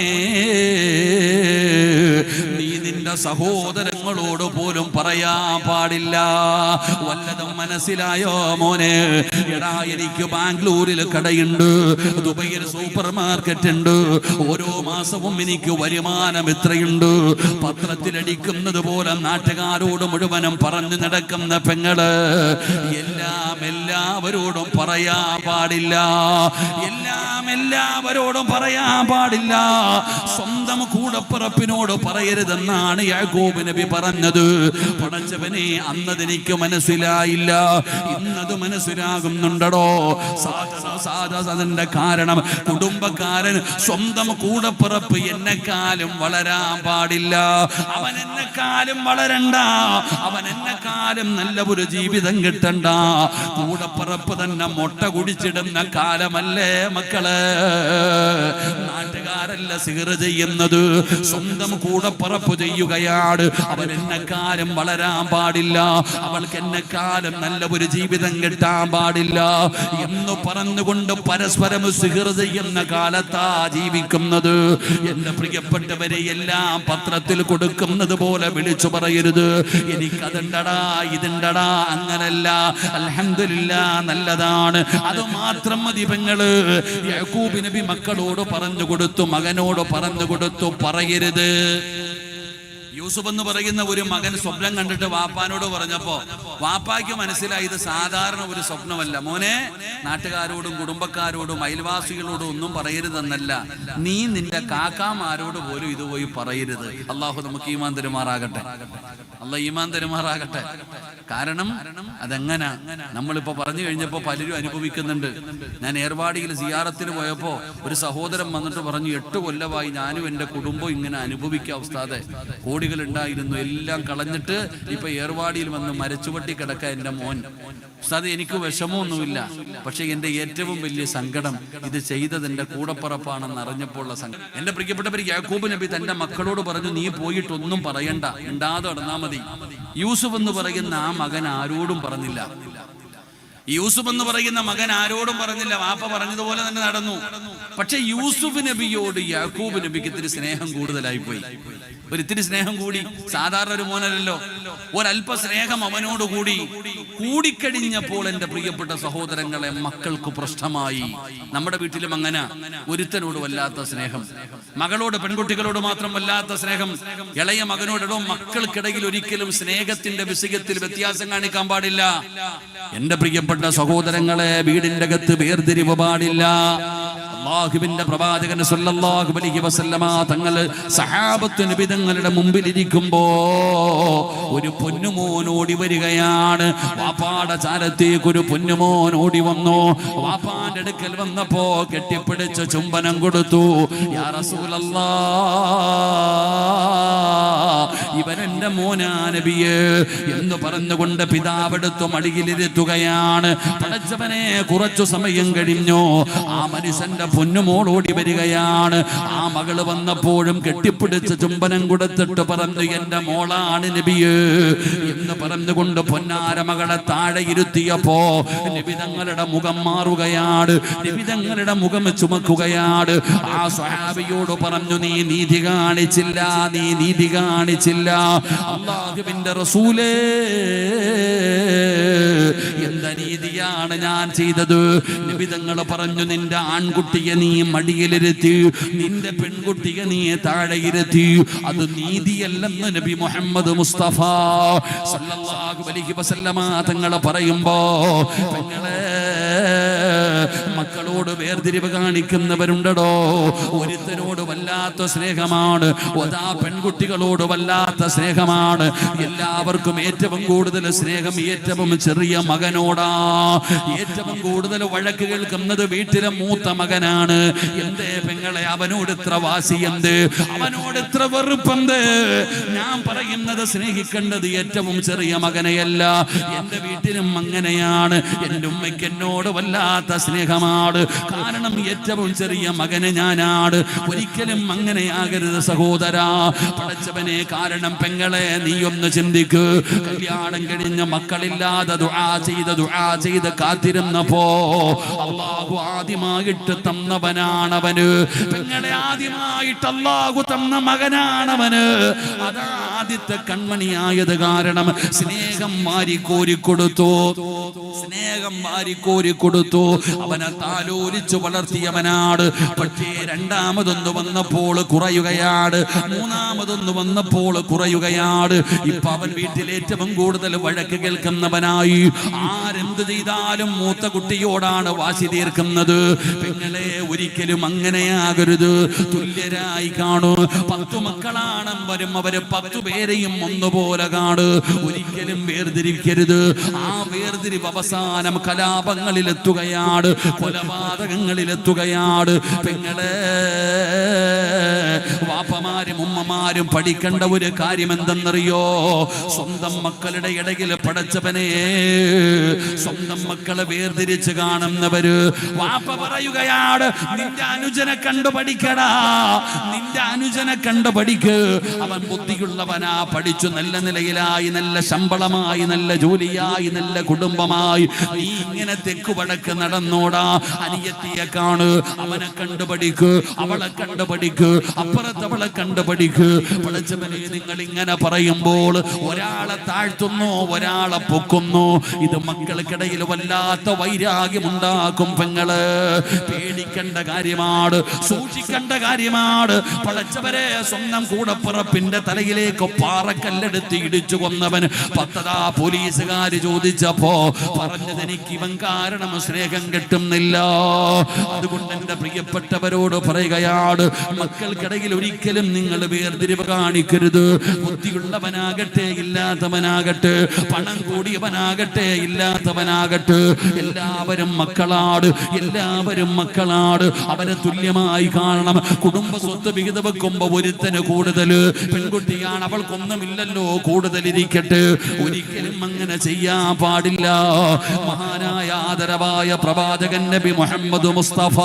നീ നിന്റെ സഹോദരങ്ങളോട് പോലും പറയാൻ പാടില്ല. വല്ലതും മനസ്സിലായോ മോനെ? എടാ, എനിക്ക് ബാംഗ്ലൂരിൽ കടയുണ്ട്, ദുബൈയിൽ സൂപ്പർ മാർക്കറ്റ് ഉണ്ട്, ഓരോ മാസവും എനിക്ക് വരുമാനം എത്രയുണ്ട്, പത്രത്തിലടിക്കുന്നത് പോലെ നാട്ടുകാരോട് മുഴുവനും പറഞ്ഞു നടക്കുന്ന പെങ്ങള് എല്ലാവരോടും പറയാൻ പാടില്ല, എല്ലാവരോടും പറയാൻ പാടില്ല. സ്വന്തം കൂടപ്പിറപ്പിനോട് പറയരുതെന്നാണ് യാക്കൂബ് നബി പറഞ്ഞത്. പടച്ചവനെ, അന്നതെനിക്ക് മനസ്സിലായില്ല, ഇന്നത് മനസ്സിലാകുന്നുണ്ടോ? അതിന്റെ കാരണം കുടുംബക്കാരൻ സ്വന്തം കൂടപ്പിറപ്പ് എന്നെക്കാളും വളരാൻ പാടില്ല, അവൻ എന്നെക്കാളും വളരണ്ട, അവൻ എന്നെക്കാളും നല്ല ഒരു ജീവിതം കിട്ടണ്ട. കൂടപ്പിറപ്പ് തന്നെ മുട്ട കുടിച്ചിടുന്ന കാലമല്ലേ മക്കള്? നാട്ടുകാരല്ല സിഹർ ചെയ്യുന്നത്, സ്വന്തം കൂടപ്പിറപ്പ് ചെയ്യുകയാണ്. അവൻ എന്നെക്കാളും വളരാൻ പാടില്ല, അവൾക്ക് എന്നെക്കാളും നല്ല ഒരു ജീവിതം കിട്ടാൻ പാടില്ല എന്ന് പറഞ്ഞുകൊണ്ട് പരസ്പരം സിഹർ ചെയ്യുന്ന കാലത്താ ജീവിക്കുന്നത്. എന്റെ പ്രിയപ്പെട്ടവരെ, എല്ലാം പത്രത്തിൽ കൊടുക്കുന്നത് പോലെ വിളിച്ചു പറയരുത്, എനിക്കതുണ്ടടാ ഇതുണ്ടടാ. അങ്ങനല്ല. അൽഹംദുലില്ലാ, നല്ലതാണ്, അത് മാത്രം മതി പെങ്ങള്. യാക്കൂബ് നബി മക്കളോട് പറഞ്ഞു കൊടുത്തു, മകനോട് പറഞ്ഞു കൊടുത്തു, പറയരുത്. യൂസുഫ് എന്ന് പറയുന്ന ഒരു മകൻ സ്വപ്നം കണ്ടിട്ട് വാപ്പാനോട് പറഞ്ഞപ്പോ വാപ്പായ്ക്ക് മനസ്സിലായി ഇത് സാധാരണ ഒരു സ്വപ്നമല്ല. മോനെ, നാട്ടുകാരോടും കുടുംബക്കാരോടും അയൽവാസികളോടും ഒന്നും പറയരുതെന്നല്ല, നീ നിന്റെ കാക്കാമാരോട് പോലും ഇത് പോയി പറയരുത്. അള്ളാഹു നമുക്ക് ഈമാൻ തരുമാറാകട്ടെ, അള്ളാഹ് ഈമാൻ തരുമാറാകട്ടെ. കാരണം അതെങ്ങനെ നമ്മളിപ്പോ പറഞ്ഞു കഴിഞ്ഞപ്പോ പലരും അനുഭവിക്കുന്നുണ്ട്. ഞാൻ ഏർവാടിയിൽ സിയാറത്തിന് പോയപ്പോ ഒരു സഹോദരൻ വന്നിട്ട് പറഞ്ഞു, 8 കൊല്ലമായി ഞാനും എന്റെ കുടുംബം ഇങ്ങനെ അനുഭവിക്കുക ഉസ്താദെ. കോടികൾ ഉണ്ടായിരുന്നു, എല്ലാം കളഞ്ഞിട്ട് ഇപ്പൊ ഏർവാടിയിൽ വന്ന് മരച്ചുവട്ടി കിടക്ക എന്റെ മോൻ. ഉസ്താദ്, എനിക്ക് വിഷമമൊന്നുമില്ല, പക്ഷെ എന്റെ ഏറ്റവും വലിയ സങ്കടം ഇത് ചെയ്തത് എന്റെ കൂടപ്പറപ്പാണെന്ന് അറിഞ്ഞപ്പോഴുള്ള സങ്കടം. എന്റെ പ്രിയപ്പെട്ടവർ, യാക്കൂബ് നബി തന്റെ മക്കളോട് പറഞ്ഞു, നീ പോയിട്ടൊന്നും പറയണ്ട, ഉണ്ടാതെ നടന്നാ മതി. യൂസുഫ് എന്ന് പറയുന്ന ആ മകൻ ആരോടും പറഞ്ഞില്ല. യൂസുഫ് എന്ന് പറയുന്ന മകൻ ആരോടും പറഞ്ഞില്ല, വാപ്പ പറഞ്ഞതുപോലെ തന്നെ നടന്നു. പക്ഷെ യൂസുഫ് നബിയോട് യാക്കൂബ് നബിക്ക് ഇത്തിരി സ്നേഹം കൂടുതലായി പോയി. ഒരിത്തിരി സ്നേഹം കൂടി. സാധാരണ ഒരു മോനല്ലല്ലോ, ഒരല്പ സ്നേഹം അവനോട് കൂടിക്കഴിഞ്ഞപ്പോൾ എന്റെ പ്രിയപ്പെട്ട സഹോദരങ്ങളെ, മക്കൾക്ക് പ്രശ്നമായി. നമ്മുടെ വീട്ടിലും അങ്ങനെ ഒരുത്തനോട് വല്ലാത്ത സ്നേഹം, മകളോട് പെൺകുട്ടികളോട് മാത്രം വല്ലാത്ത സ്നേഹം, ഇളയ മകനോടോ. മക്കൾക്കിടയിൽ ഒരിക്കലും സ്നേഹത്തിന്റെ വിഷയത്തിൽ വ്യത്യാസം കാണിക്കാൻ പാടില്ല. എന്റെ പ്രിയപ്പെട്ട സഹോദരങ്ങളെ, വീടിന്റെ അകത്ത് വേർതിരിവ് പാടില്ല. അല്ലാഹുവിന്റെ പ്രവാചകൻ സല്ലല്ലാഹു അലൈഹി വസല്ലമ തങ്ങൾ സഹാബത്ത് നബി തങ്ങളുടെ മുമ്പിൽ ഇരിക്കുമ്പോ ഒരു പൊന്നുമോൻ ഓടി വരികയാണ്. വാപ്പാടെ ചാരത്തേക്ക് ഒരു പൊന്നുമോൻ ഓടി വന്നു. വാപ്പാന്റെ അടുക്കൽ വന്നപ്പോ കെട്ടിപ്പിടിച്ച് ചുംബനം കൊടുത്തു. യാ റസൂലല്ലാഹ്, ഇവൻ എന്റെ മോനാ നബിയേ എന്ന് പറഞ്ഞുകൊണ്ട് പിതാവെടുത്തു മടിയിലിരുത്തുകയാണ്. പടച്ചവനെ, കുറച്ചു സമയം കഴിഞ്ഞു. ആ മനുഷ്യന്റെ പൊന്നുമോളോടി വരികയാണ്. ആ മകള് വന്നപ്പോഴും കെട്ടിപ്പിടിച്ച് ചുംബനം കൊടുത്തിട്ട് പറഞ്ഞു, എന്റെ മോളാണ് നബിയേ എന്ന് പറഞ്ഞുകൊണ്ട് പൊന്നാര മകളെ താഴെ ഇരുത്തിയപ്പോ നബി തങ്ങളുടെ മുഖം മാറുകയാണ്. നബി തങ്ങളുടെ മുഖം ചുമക്കുകയാണ്. ആ സ്വഹാബിയോട് പറഞ്ഞു, നീ നീതി കാണിച്ചില്ല, നീ നീതി കാണിച്ചില്ല. അല്ലാഹുവിന്റെ റസൂലേ, എന്താ നീതിയാണ് ഞാൻ ചെയ്തത്? നബി തങ്ങൾ പറഞ്ഞു, നിന്റെ ആൺകുട്ടിയെ നീ മടിയിലിരുത്തി, നിന്റെ പെൺകുട്ടിയെ നീ താഴെ ഇരുത്തി. അത് നീതിയല്ലെന്ന് നബി മുഹമ്മദ് മുസ്തഫ സല്ലല്ലാഹു അലൈഹി വസല്ലമ തങ്ങൾ പറയുമ്പോ, പെങ്ങളെ, മക്കളോട് വേർതിരിവ് കാണിക്കുന്നവരുണ്ടോ? ഒരുത്തനോട് വല്ലാത്ത സ്നേഹമാണ്, ഒതാ പെൺകുട്ടികളോട് വല്ലാത്ത സ്നേഹമാണ്. എല്ലാവർക്കും ഏറ്റവും കൂടുതൽ സ്നേഹം ഏറ്റവും ചെറിയ മകനോടാ. ഏറ്റവും കൂടുതൽ വഴക്ക് കേൾക്കുന്നത് വീട്ടിലെ മൂത്ത മകനാണ്. എന്തേ പെങ്ങളെ, അവനോട് ഇത്ര വാശി എന്ത്? അവനോട് ഇത്ര വെറുപ്പെന്ത്? ഞാൻ പറയുന്നത് സ്നേഹിക്കേണ്ടത് ഏറ്റവും ചെറിയ മകനെയല്ല. എന്റെ വീട്ടിലും അങ്ങനെയാണ്. എന്റെ ഉമ്മയ്ക്ക് എന്നോട് വല്ലാത്ത സ്നേഹമാണ്. കാരണം ഏറ്റവും ചെറിയ മകന് ഞാനാണ്. ഒരിക്കലും അങ്ങനെയാകരുത് സഹോദരാ, പടച്ചവനെ. കാരണം പെങ്ങളെ, നീ ഒന്ന് ചിന്തിക്ക്. കല്യാണം കഴിഞ്ഞ മക്കളില്ലാതെ ദുആ ചെയ്ത് കാത്തിരുന്നപ്പോ അല്ലാഹു ആദ്യമായിട്ട് തന്നവനാണവന്. പെങ്ങളെ, ആദ്യമായിട്ട് അല്ലാഹു തന്ന മകനാണവന്. അതാ ആദ്യത്തെ കൺമണിയായത്. കാരണം സ്നേഹം വാരിക്കോരി കൊടുത്തു, സ്നേഹം വാരിക്കോരി കൊടുത്തു. അവനെ താലോലിച്ചു വളർത്തിയവനാണ്. പക്ഷേ രണ്ടാമതൊന്ന് വന്നപ്പോൾ കുറയുകയാണ്, മൂന്നാമതൊന്ന് വന്നപ്പോൾ കുറയുകയാണ്. ഇപ്പൊ അവൻ വീട്ടിൽ ഏറ്റവും കൂടുതൽ വഴക്ക് കേൾക്കുന്നവനായി. ആരെന്ത് ചെയ്താലും മൂത്ത കുട്ടിയോടാണ് വാശി തീർക്കുന്നത്. പെങ്ങളെ, ഒരിക്കലും അങ്ങനെയാകരുത്. തുല്യരായി കാണൂ. 10 മക്കളാണ് വരും, അവര് 10 പേരെയും ഒന്നുപോലെ കാണു. ഒരിക്കലും വേർതിരിക്കരുത്. ആ വേർതിരിവ് അവസാനം കലാപങ്ങളിലെത്തുകയാണ്, കൊലപാതകങ്ങളിലെത്തുകയാണ്. പെങ്ങളെ, വാപ്പമാരും ഉമ്മമാരും പഠിക്കേണ്ട ഒരു കാര്യം എന്തെന്നറിയോ? സ്വന്തം മക്കളുടെ ഇടയിൽ പടച്ചവനെ, സ്വന്തം മക്കളെ വേർതിരിച്ച് കാണുന്നവര്. വാപ്പ പറയുകയാണ്, നിന്റെ അനുജനെ കണ്ടു പഠിക്കടാ, നിന്റെ അനുജനെ കണ്ടു പഠിക്ക്. അവൻ ബുദ്ധിയുള്ളവനാ, പഠിച്ചു നല്ല നിലയിലായി, നല്ല ശമ്പളമായി, നല്ല ജോലിയായി, നല്ല കുടുംബമായി. നീ ഇങ്ങനെ തെക്കു വടക്ക് നടന്നോടാ. അനിയത്തിയെ കാണ്, അവനെ കണ്ടു പഠിക്ക്, അവളെ കണ്ടു പഠിക്ക്, അപ്പുറത്തവളെ കണ്ടു പഠിക്ക്. പടച്ചവനെ, നിങ്ങൾ ഇങ്ങനെ പറയുമ്പോൾ ഒരാളെ താഴ്ത്തുന്നു, ഒരാളെ പൊക്കുന്നു. ഇത് മക്കൾക്കിടയിൽ വല്ലാത്ത വൈരാഗ്യം ഉണ്ടാക്കും. പെങ്ങള്, പേടിക്കേണ്ട കാര്യമാണ്, സൂക്ഷിക്കേണ്ട കാര്യമാണ്. പടച്ചവരെ, സ്വന്തം കൂടപ്പുറപ്പിന്റെ തലയിലേക്ക് പാറക്കല്ലെടുത്ത് ഇടിച്ചു കൊന്നവൻ 10 പോലീസുകാര് ചോദിച്ചപ്പോ പറഞ്ഞത്, എനിക്ക് ഇവൻ കാരണം സ്നേഹം കിട്ടുന്നില്ല. അതുകൊണ്ട് എന്റെ പ്രിയപ്പെട്ടവരോട് പറയുകയാണ്, മക്കൾക്കിടയിൽ ഒരിക്കലും നിങ്ങൾ വേർതിരിവ് കാണിക്കരുത്. ബുദ്ധിയുള്ളവനാകട്ടെ ഇല്ലാത്തവനാകട്ടെ, പണം കൂടിയവനാകട്ടെ ഇല്ലാത്തവനാകട്ടെ, എല്ലാവരും മക്കളാണ്, എല്ലാവരും മക്കളാണ്. അവരെ തുല്യമായി കാണണം. കുടുംബ സ്വത്ത് വിഹിതം വെക്കുമ്പോ ഒരുത്തന് കൂടുതൽ, പെൺകുട്ടിയാണ്, അവൾക്കൊന്നുമില്ലല്ലോ, കൂടുതൽ ഇരിക്കട്ടെ. ഒരിക്കലും അങ്ങനെ ചെയ്യാൻ പാടില്ല. മഹാനായ ആദരവായ പ്രവാചകൻ നബി മുഹമ്മദ് മുസ്തഫ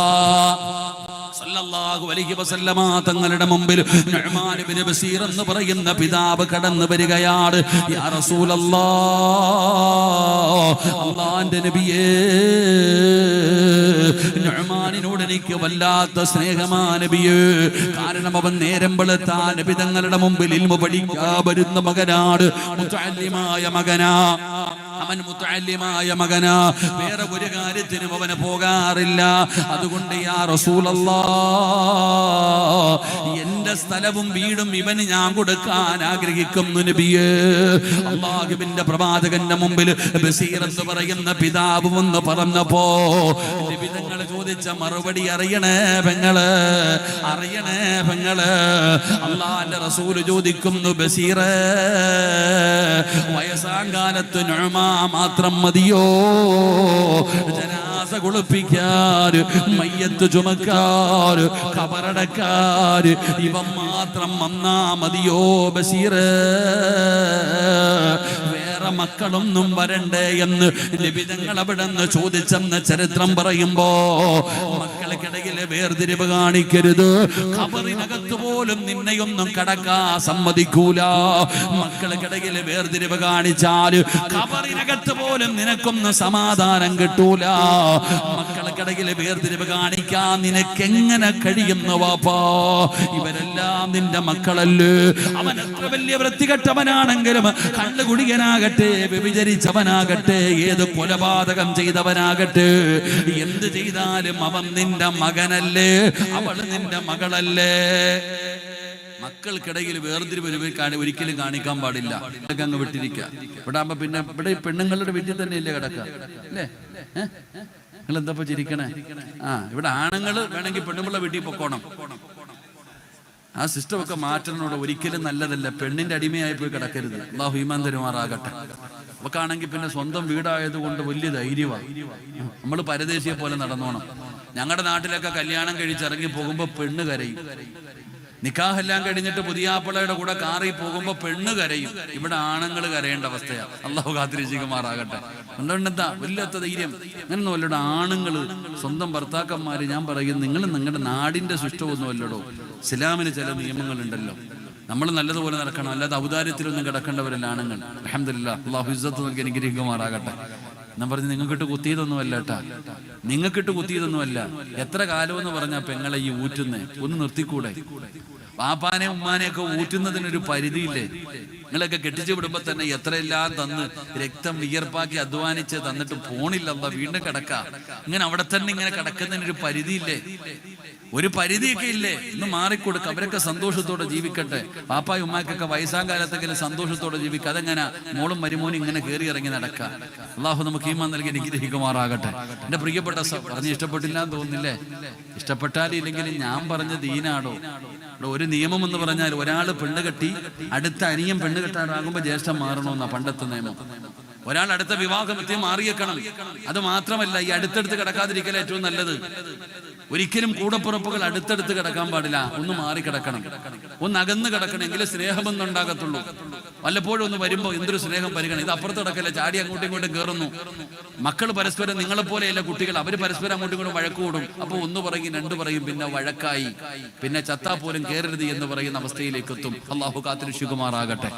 സല്ലല്ലാഹു അലൈഹി വസല്ലമ തങ്ങളുടെ മുമ്പിൽ നുഅ്മാൻ ഇബ്നു ബസീർ എന്ന് പറയുന്ന പിതാവ് കടന്നു വരികയാണ്. യാ റസൂലല്ലാഹ്, അല്ലാഹുവിന്റെ നബിയേ, നുഅ്മാനിനോട് എനിക്ക് വല്ലാത്ത സ്നേഹമാണ് നബിയേ. കാരണം അവൻ നേരം വെളുത്താ നബി തങ്ങളുടെ മുമ്പിൽ ഇൽമു പഠിക്കാൻ വരുന്ന മകനാണ്, മുതഅല്ലിമായ മകനാ. അവൻ മുതഅല്ലിമായ മകനാ, വേറെ ഒരു കാര്യത്തിനും അവന് പോകാറില്ല. അതുകൊണ്ട് യാ റസൂലല്ലാഹ്, എന്റെ സ്ഥലവും വീടും ഇവന് ഞാൻ കൊടുക്കാൻ ആഗ്രഹിക്കുന്നു നബിയേ. അല്ലാഹുവിന്റെ പ്രവാചകന്റെ മുമ്പിൽ ബസീർ എന്ന് പറയുന്ന പിതാവ് എന്ന് പറഞ്ഞപ്പോ നബി തങ്ങൾ ചോദിച്ച മറുപടി അറിയണേ പെങ്ങള്, അറിയണേ പെങ്ങള്. അല്ലാഹുവിന്റെ റസൂൽ ചോദിക്കുന്നു, ബസീറേ, വയസ്സാങ്കാലത്ത് നുഅ്മാൻ മാത്രം മതിയോ? ജനാസ കുളിപ്പിക്കാൻ, മയ്യത്ത് ചുമക്കാൻ, ഖബറടക്കാൻ ഇവൻ മാത്രം വന്നാ മതിയോ ബഷീറ്? വേറെ മക്കളൊന്നും വരണ്ടേ എന്ന് നിബിതങ്ങൾ അവിടെ നിന്ന് ചോദിച്ചെന്ന് ചരിത്രം പറയുമ്പോ മക്കൾക്കിടയിൽ വേർതിരിവ് കാണിക്കരുത്. ഖബറിനകത്ത് പോലും നിന്നെയൊന്നും കടക്കാൻ സമ്മതിക്കൂല. മക്കൾക്കിടയിൽ വേർതിരിവ് കാണിച്ചാൽ ഖബറിനകത്ത് പോലും നിനക്കൊന്നും സമാധാനം കിട്ടൂല. മക്കൾക്കിടയിൽ വേർതിരിവ് കാണിക്കാൻ നിനക്കെങ്ങനെ കഴിയുന്നു വാപ്പാ? ഇവരെല്ലാം നിന്റെ മക്കളല്ലേ. അവൻ എത്ര വലിയ വൃത്തികെട്ടവനാണെങ്കിലും, കള്ളുകുടിയനാകട്ടെ, വ്യഭിചരിച്ചവനാകട്ടെ, ഏത് കൊലപാതകം ചെയ്തവനാകട്ടെ, എന്ത് ചെയ്താലും അവൻ നിന്റെ മകനല്ലേ, അവൾ നിന്റെ മകളല്ലേ. മക്കൾക്കിടയിൽ വേർതിരിവ് ഒരിക്കലും കാണിക്കാൻ പാടില്ല. അങ്ങ് വിട്ടിരിക്കുക. ഇവിടെ ആകുമ്പോ പിന്നെ ഇവിടെ പെണ്ണുങ്ങളുടെ വീട്ടിൽ തന്നെ ഇല്ലേ കിടക്ക അല്ലേ? നിങ്ങൾ എന്താ ചിരിക്കണേ? ഇവിടെ ആണുങ്ങൾ വേണമെങ്കിൽ പെണ്ണുമ്പിള്ള വീട്ടിൽ പൊക്കോണം. ആ സിസ്റ്റം ഒക്കെ മാറ്റുന്നതോടെ ഒരിക്കലും നല്ലതല്ല. പെണ്ണിന്റെ അടിമയായി പോയി കിടക്കരുത്. അല്ലാഹു ഈമാൻ തരുമാറാകട്ടെ. അവക്കാണെങ്കിൽ പിന്നെ സ്വന്തം വീടായത് കൊണ്ട് വലിയ ധൈര്യമാണ്. നമ്മൾ പരദേശിയെ പോലെ നടന്നോണം. ഞങ്ങളുടെ നാട്ടിലൊക്കെ കല്യാണം കഴിച്ചിറങ്ങി പോകുമ്പോ പെണ്ണ് കരയും. നിക്കാഹെല്ലാം കഴിഞ്ഞിട്ട് പുതിയാപ്പിളയുടെ കൂടെ കാറിൽ പോകുമ്പോ പെണ്ണ് കരയും. ഇവിടെ ആണുങ്ങൾ കരയേണ്ട അവസ്ഥയാണ്. അല്ലാഹു കാത്തിരക്ഷിക്കുമാറാകട്ടെ. എന്താ വല്ലാത്ത ധൈര്യം? അങ്ങനൊന്നും അല്ലടോ. ആണുങ്ങള് സ്വന്തം ഭർത്താക്കന്മാര്, ഞാൻ പറയും, നിങ്ങൾ നിങ്ങളുടെ നാടിന്റെ സൃഷ്ടമൊന്നും അല്ലടോ. ഇസ്ലാമിന് ചില നിയമങ്ങളുണ്ടല്ലോ. നമ്മൾ നല്ലതുപോലെ നടക്കണം. അല്ലാതെ ഔദാര്യത്തിലൊന്നും കിടക്കേണ്ടവരല്ല ആണുങ്ങൾ. അൽഹംദുലില്ലാഹ്. അല്ലാഹു ഇസ്സത്ത് നൽകി അനുഗ്രഹിക്കുമാറാകട്ടെ. ഞാൻ പറഞ്ഞു, നിങ്ങൾക്കിട്ട് കുത്തിയതൊന്നുമല്ല കേട്ടാ, നിങ്ങൾക്കിട്ട് കുത്തിയതൊന്നുമല്ല. എത്ര കാലമെന്ന് പറഞ്ഞാൽ പെങ്ങളെ ഈ ഊറ്റുന്നേ ഒന്ന് നിർത്തിക്കൂടെ? പാപ്പാനെ ഉമ്മാനെയൊക്കെ ഊറ്റുന്നതിനൊരു പരിധിയില്ലേ? നിങ്ങളൊക്കെ കെട്ടിച്ചു വിടുമ്പോ തന്നെ എത്രയെല്ലാം തന്ന് രക്തം വിയർപ്പാക്കി അധ്വാനിച്ച് തന്നിട്ട് പോണില്ല. വീണ്ടും കിടക്ക. ഇങ്ങനെ അവിടെ തന്നെ ഇങ്ങനെ കിടക്കുന്നതിനൊരു പരിധിയില്ലേ? ഒരു പരിധിയൊക്കെ ഇല്ലേ? ഇന്ന് മാറിക്കൊടുക്കുക. അവരൊക്കെ സന്തോഷത്തോടെ ജീവിക്കട്ടെ. പാപ്പായും ഉമ്മാക്കൊക്കെ വയസ്സാം കാലത്തെങ്കിലും സന്തോഷത്തോടെ ജീവിക്കുക. അതെങ്ങനെ മോളും മരുമോനും ഇങ്ങനെ കയറി ഇറങ്ങി നടക്കുക? അള്ളാഹു നമുക്ക് ഈമാൻ നൽകി അനുഗ്രഹിക്കുമാറാകട്ടെ. എന്റെ പ്രിയപ്പെട്ട പറഞ്ഞ് ഇഷ്ടപ്പെട്ടില്ല എന്ന് തോന്നുന്നില്ലേ? ഇഷ്ടപ്പെട്ടാലില്ലെങ്കിലും ഞാൻ പറഞ്ഞ ദീനാടോ. ഒരു നിയമം എന്ന് പറഞ്ഞാൽ ഒരാൾ പെണ്ണ് കെട്ടി അടുത്ത അനിയൻ പെണ്ണ് കെട്ടാറാകുമ്പോ ജ്യേഷ്ഠം മാറണമെന്നാ പണ്ടത്തെ നിയമം. ഒരാൾ അടുത്ത വിവാഹം എത്തി മാറിയേക്കണം. അത് മാത്രമല്ല, ഈ അടുത്തടുത്ത് കിടക്കാതിരിക്കൽ ഏറ്റവും നല്ലത്. ഒരിക്കലും കൂടപ്പുറപ്പുകൾ അടുത്തടുത്ത് കിടക്കാൻ പാടില്ല. ഒന്ന് മാറി കിടക്കണം, ഒന്ന് അകന്ന് കിടക്കണമെങ്കിൽ സ്നേഹബന്ധം ഉണ്ടാകത്തുള്ളൂ. വല്ലപ്പോഴും ഒന്ന് വരുമ്പോ എന്തൊരു സ്നേഹം പരിഗണന. ഇത് അപ്പുറത്ത് കിടക്കല്ല, ചാടി അങ്ങോട്ടും ഇങ്ങോട്ടും കയറുന്നു. മക്കൾ പരസ്പരം നിങ്ങളെപ്പോലെയല്ല കുട്ടികൾ. അവര് പരസ്പരം അങ്ങോട്ടും ഇങ്ങോട്ടും വഴക്കൂടും. അപ്പൊ ഒന്ന് പറയും, രണ്ടു പറയും, പിന്നെ വഴക്കായി, പിന്നെ ചത്താ പോലും കയറരുത് എന്ന് പറയുന്ന അവസ്ഥയിലേക്ക് എത്തും. അള്ളാഹു കാത്തിരക്ഷിക്കുമാറാകട്ടെ.